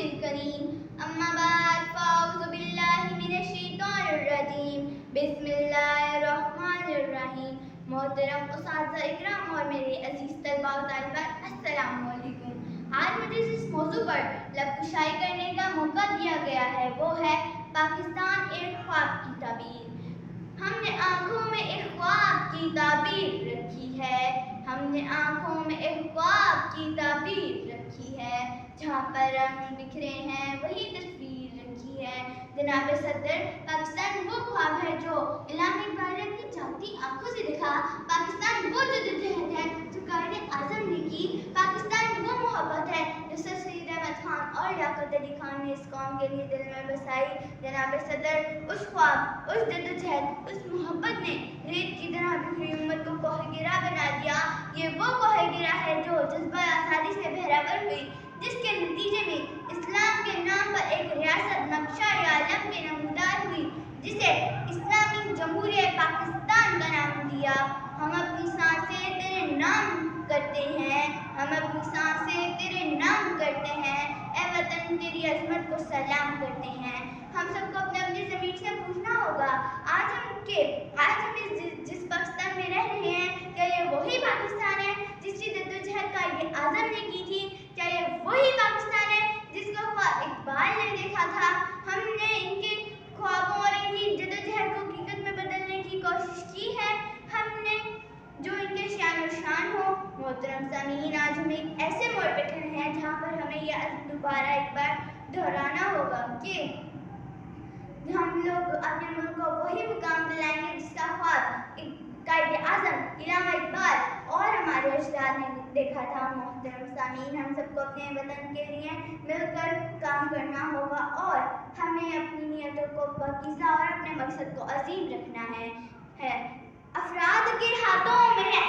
الكريم أما بعد فأعوذ بالله من الشيطان الرجيم بسم الله الرحمن الرحیم. محترم اساتذہ اکرام اور میرے عزیز طلباء و طالبات، السلام علیکم. آج مجھے جس موضوع پر لب کشائی کرنے کا موقع دیا گیا ہے وہ ہے پاکستان ایک خواب کی تعبیر. ہم نے آنکھوں میں ایک خواب کی تعبیر رکھی ہے، ہم نے آنکھوں میں ایک خواب کی تعبیر رکھی ہے، جہاں پر رنگ بکھرے ہیں وہی تصویر رکھی ہے. جناب صدر، پاکستان وہ خواب ہے جو علامہ اقبال نے اپنی جاگتی آنکھوں سے دیکھا. پاکستان وہ جدوجہد ہے جو قائد اعظم نے کی. پاکستان وہ محبت ہے جو سر سید احمد خان اور لیاقت علی خان نے اس قوم کے لیے دل میں بسائی. جناب صدر، اس خواب، اس جدوجہد، اس محبت نے ریت کی طرح بکھری امت کو کوہ گرا بنا دیا. یہ وہ کوہ گرا ہے جو جذبہ آزادی سے بہرور ہوئی، جس کے نتیجے میں اسلام کے نام پر ایک ریاست نقشہ عالم کے نمودار ہوئی، جسے اسلامی جمہوریہ پاکستان کا نام دیا. ہم اپنی سانسیں تیرے نام کرتے ہیں، ہم اپنی سانسیں تیرے نام کرتے ہیں. اے وطن، تیری عظمت کو سلام کرتے ہیں. ہم سب کو اپنے اپنی زمین سے پوچھنا ہوگا، آج ہم جس پاکستان میں رہ رہے ہیں، کیا یہ وہی پاکستان ہے جس کی جدوجہد قائد اعظم نے کی تھی؟ کیا یہ وہی پاکستان ہے جس کا خواب اقبال نے دیکھا تھا؟ ہم نے ان کے خوابوں اور ان کی جدوجہد کو حقیقت میں بدلنے کی کوشش کی ہے؟ ہم نے جو ان کے شان و شان ہو. محترم سامعین، آج ہم ایک ایسے موڑ پہ کھڑے ہیں جہاں پر ہمیں یہ دوبارہ ایک بار دہرانا ہوگا کہ ہم لوگ اپنے ملک کو وہی مقام دلائیں گے جس کا خواب قائد اعظم علامہ اقبال اور ہمارے اجداد نے دیکھا تھا. محترم سامعین، ہم سب کو اپنے وطن کے لیے مل کر کام کرنا ہوگا اور ہمیں اپنی نیتوں کو پاکیزہ اور اپنے مقصد کو عظیم رکھنا ہے. افراد کے ہاتھوں میں ہے